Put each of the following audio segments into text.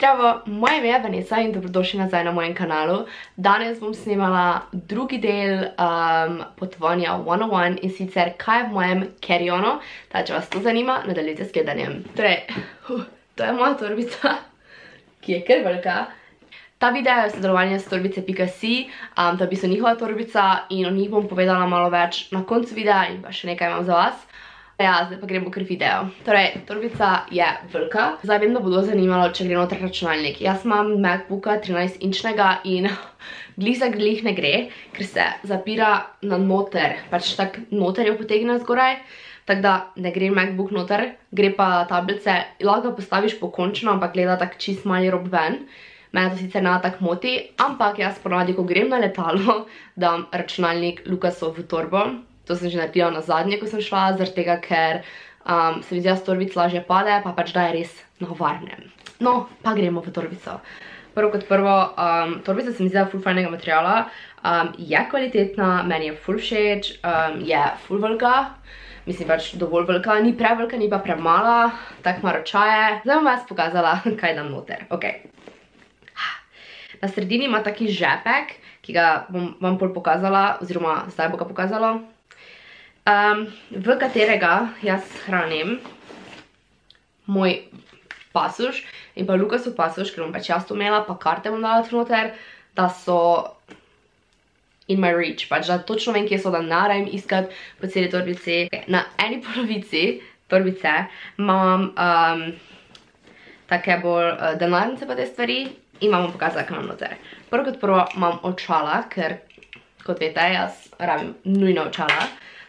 Zdravo, moje ime je Vanessa in dobrodošli nazaj na mojem kanalu. Danes bom snemala drugi del potovanja 101 in sicer kaj je v mojem carry-onu. Če vas to zanima, nadaljujte s gledanjem. Torej, to je moja torbica, ki je kar velika. Ta video je sodelovanje s torbice.si, to je v bistvu njihova torbica in o njih bom povedala malo več na koncu videa in pa še nekaj imam za vas. Ja, zdaj pa gremo kar video. Torej, torbica je velika. Zdaj vem, da bo zanimalo, če gre noter računalnik. Jaz imam MacBooka 13-inčnega in glih za glih ne gre, ker se zapira na noter. Pač tak noter jo potegne zgoraj, tako da ne gre MacBook noter, gre pa tablice. Lahko ga postaviš pokončno, ampak gleda tak čist mali rob ven. Mene to sicer ne tak moti, ampak jaz ponavadi, ko grem na letalo, dam računalnik Lucasov v torbo. To sem že naredila na zadnje, ko sem šla, zaradi tega, ker se mi zdi, da s torbic lažje pade, pa pač da je res na varnem. No, pa gremo v torbico. Prvo kot prvo, torbica se mi zdi, da je ful fajnega materiala, je kvalitetna, meni je ful všeč, je ful velika, mislim pač dovolj velika, ni prevelika, ni pa premala, tak ima ročaje. Zdaj bom vas pokazala, kaj dam noter, ok. Na sredini ima taki žepek, ki ga bom vam pol pokazala, oziroma zdaj bo ga pokazalo. V katerega jaz hranim moj pasuš in pa Lucasov pasuš, ker bom pač jaz to imela, pa karte bom dala tu noter, da so in my reach, pač da točno vem, kje so, da ne rabim iskat po celi torbici. Na eni polovici torbice imam take bolj denarnice pa te stvari in vam bom pokazala, kaj imam noter. Prvo kot prvo imam očala, ker kot veste, jaz rabim nujno očala.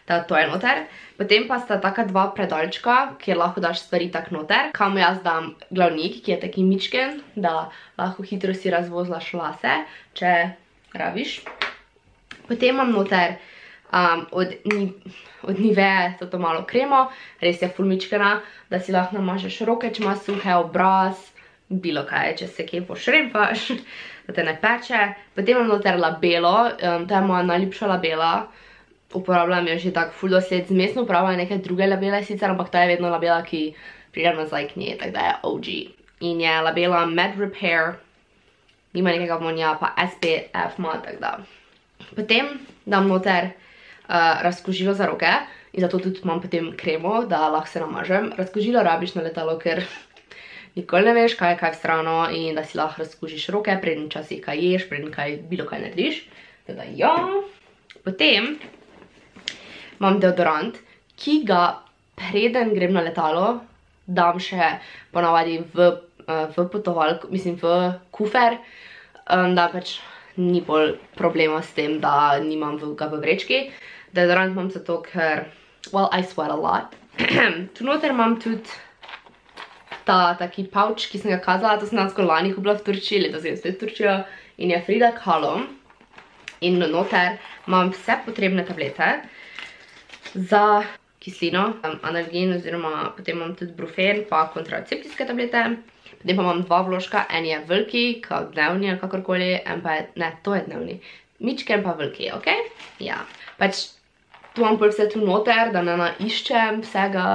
To je noter. Potem pa sta taka dva predalčka, kjer lahko daš stvari tak noter. Kam jaz dam glavnik, ki je taki mičken, da lahko hitro si razvozlaš lase, če rabiš. Potem imam noter od Nivee toto malo kremo, res je ful mičkena, da si lahko namažeš roke, če imaš suhe, obraz, bilo kaj, če se kje pošrempaš, da te ne peče. Potem imam noter labelo, to je moja najljubša labela. Uporabljam jo že tako ful dosled, zmesno uporabljam neke druge labele sicer, ampak ta je vedno labela, ki pridem nazaj k njej, tako da je OG. In je labela Matte Repair, nima nekega vonja, pa SPF ima, tako da. Potem dam noter razkužilo za roke in zato tudi imam potem kremo, da lahko se namažem. Razkužilo rabiš na letalo, ker nikoli ne veš, kaj je kaj v strano in da si lahko razkužiš roke, preden časih kaj ješ, preden kaj bilo kaj narediš. Tako da ja. Potem imam deodorant, ki ga preden grem na letalo, dam še ponavadi v potovalko, mislim v kufer, da pač ni bolj problema s tem, da nimam ga v vrečki. Deodorant imam zato, ker, well, I sweat a lot. Tu noter imam tudi taki pouch, ki sem ga kazala, to sem dansko lani kupila v Turčiji, letos sem spet v Turčijo, in je Frida Kahlo. In noter imam vse potrebne tablete za kislino, analgin, oziroma potem imam tudi brufen, pa kontracepcijske tablete. Potem pa imam dva vložka, en je veliki, kot dnevni ali kakorkoli, en pa je, ne, to je dnevni, mičken pa veliki, ok? Ja, pač tu imam pol vse tu noter, da ne naiščem vsega,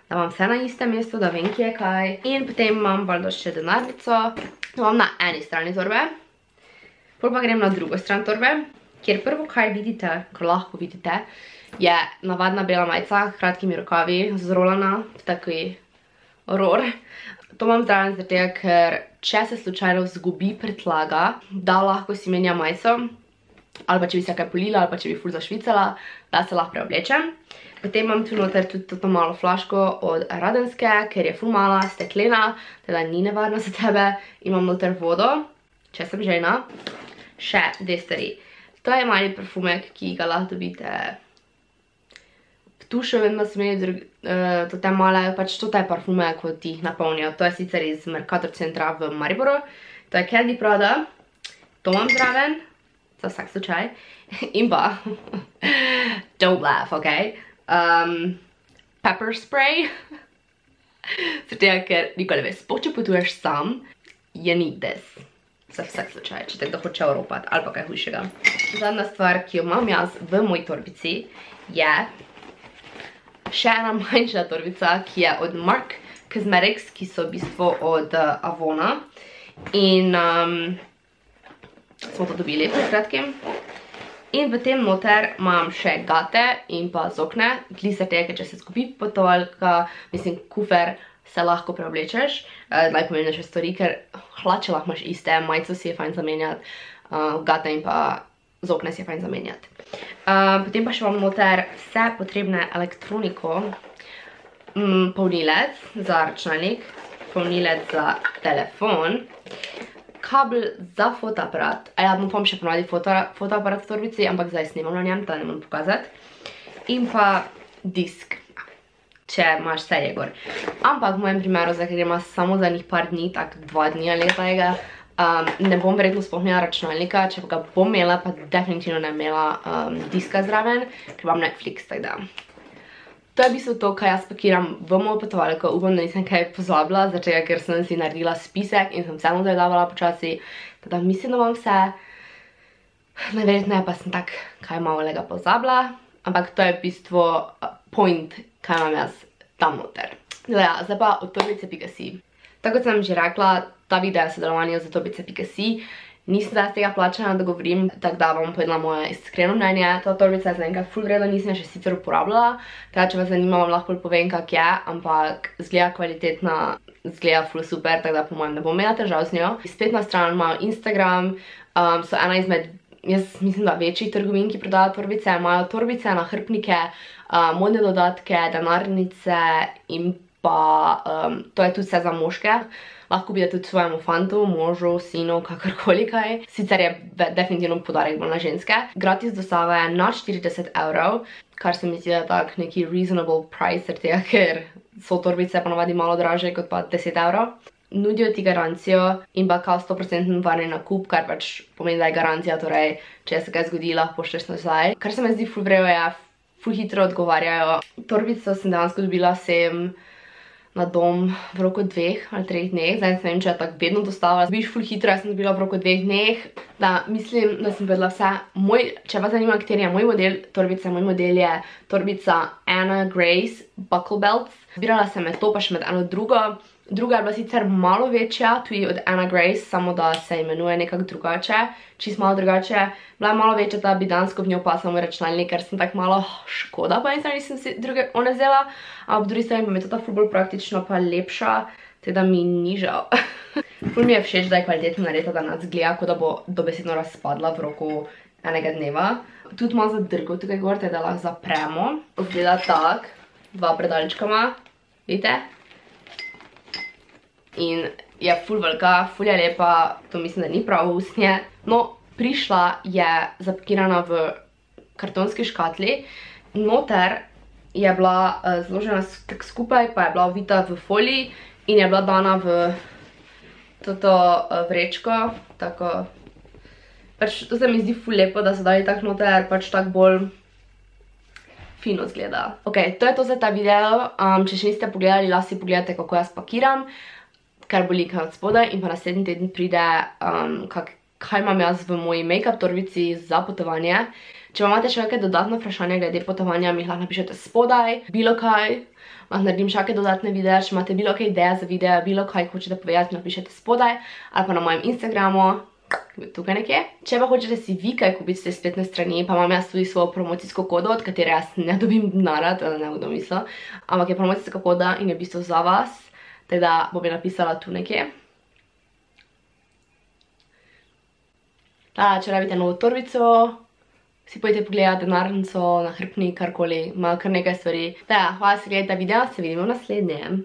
da imam vse na istem mestu, da vem, kje je kaj. In potem imam valjda še denarnico, to imam na eni strani torbe. Pol pa grem na drugo stran torbe, kjer prvo, kaj vidite, ko lahko vidite, je navadna bela majica, kratkimi rokavi, zrolana, v taki ror. To imam zraven zaradi tega, ker če se slučajno zgubi prtljaga, da lahko si menja majico, ali pa če bi se kaj polila, ali pa če bi ful zašvicala, da se lahko preoblečem. Potem imam tu noter tudi toto malo flaško od Radenske, ker je ful mala, steklena, teda ni nevarna za tebe. Imam noter vodo, če sem žena. Še dve stvari. To je mali parfumek, ki ga lahko dobite v tušu, vem, da so imeli te male, pač to te parfume, ko ti jih napolnijo. To je sicer iz Mercator centra v Mariboru. To je Candy Prada. To imam zraven, za vsak slučaj. In pa, don't laugh, ok? Pepper spray. Zato tega, ker nikoli veš, če potuješ sam, you need this. Za vsak slučaj, če te kdo hoče oropati ali pa kaj hujšega. Zadnja stvar, ki jo imam jaz v moji torbici, je še ena manjša torbica, ki je od Mark Cosmetics, ki so v bistvu od Avona. in smo to dobili pred kratkim. In v tem noter imam še gate in pa zokne, glisate, ker če se skupi potovalka, mislim, kufer, se lahko preoblečeš. Najpomembnejše stvari, ker hlače lahko imaš iste, majico si je fajn zamenjati, gate in pa zokne si je fajn zamenjati. Potem pa še imam noter vse potrebne elektroniko, polnilec za računalnik, polnilec za telefon, kabel za fotoaparat. Bom še ponavadi fotoaparat v torbici, ampak zdaj snemam na njem, da ne moram pokazati. In pa disk, če imaš serije gor. Ampak v mojem primeru, zdaj, ker ima samo za njih par dni, tak 2 dni ali tega, ne bom verjetno sploh imela računalnika, če pa ga bom imela, pa definitivno ne imela diska zraven, ker imam Netflix, tako da. To je v bistvu to, kaj jaz pakiram v mojo potovalko. Upam, da nisem kaj pozabila, zato ker sem si naredila spisek in sem vseeno zajedavala počasi. Teda mislim, da imam vse. Najverjetneje pa sem tak kaj malega pozabila, ampak to je v bistvu point, kaj imam jaz tam noter. Zdaj pa od torbice.si. Tako kot sem že rekla, ta video je sodelovanje z torbice.si. Nisem zdaj z tega plačena, da govorim, tako da bom povedala moje iskreno mnenje. Ta torbica je zaenkrat ful vredna, nisem še sicer uporabljala. Teda, če vas zanima, vam lahko povem, kak je, ampak zgleda kvalitetna, zgleda ful super, tako da po mojem ne bom imela težav z njo. Spletna stran imajo Instagram, so ena izmed, jaz mislim, da večjih trgovin, ki prodajo torbice. Imajo torbice, nahrbtnike, modne dodatke, denarnice in pa to je tudi vse za moške. Lahko bi da tudi svojemu fantu, možu, sinu, kakorkoli kaj. Sicer je definitivno podarek bolj na ženske. Gratis dostava je na 40 €, kar se mi zdi, da je tak neki reasonable price, ker so torbice ponavadi malo draže kot pa 10 €. Nudijo ti garancijo in pa kao 100% varni nakup, kar pač pomeni, da je garancija, torej, če se kaj zgodi, lahko pošlješ nazaj. Kar se mi zdi ful vrejo je, ful hitro odgovarjajo. Torbico sem dejansko dobila sem na dom v roku 2 ali 3 dneh. Zdaj ne vem, če je tako vedno dostavila. Zbiš ful hitro, jaz sem dobila v roku 2 dneh. Da, mislim, da sem povedala vse. Če vas zanima, kateri je moj model torbice, moj model je torbica Anna Grace Buckle Belts. Zbirala sem med to, pa še med eno drugo. Druga je bila sicer malo večja, tudi od Anna Grace, samo da se imenuje nekako drugače, čist malo drugače. Bila je malo večja, da bi dansko v njo pasala moj računalnik, ker sem tako malo škoda, pa nisem si druge one vzela. A ob drugi strani pa mi je to ful bolj praktično, pa lepša, teda mi ni žal. Ful mi je všeč, da je kvalitetno narejena, da nas gleda, kot da bo dobesedno razpadla v roku enega dneva. Tudi malo zadrgov tukaj gor, teda lahko zapremo. Izgleda tak, 2 predalčka ima, vidite? In je ful velika, ful je lepa, to mislim, da ni prav usnje. No, prišla je zapakirana v kartonski škatli. Noter je bila zložena skupaj, pa je bila ovita v foliji in je bila dana v toto vrečko. Tako, pač to se mi zdi ful lepo, da so dali tako noter, pač tako bolj fino zgleda. Ok, to je to za ta video. Če še niste pogledali, lahko si pogledate, kako jaz pakiram, kar bo link od spodaj, in pa naslednji teden pride, kaj imam jaz v moji make-up torbici za potovanje. Če pa imate še kakšne dodatne vprašanja glede potovanja, mi jih lahko napišete spodaj, bilo kaj, lahko naredim še kakšne dodatne videe, če imate bilo kaj ideje za videe, bilo kaj hočete povedati, napišete spodaj, ali pa na mojem Instagramu, tukaj nekje. Če pa hočete si vi kaj kupiti z te spletne strani, pa imam jaz tudi svojo promocijsko kodo, od katere jaz ne dobim denarja, to ne bodo mislil, ampak je promocijska koda in je v bistvu za vas. Teda bom je napisala tu nekje. Če rabite novo torbico, si pojdite pogledati denarnico, nahrbtnik, karkoli, ima kar nekaj stvari. Hvala, da si gledate video, se vidimo v naslednjem.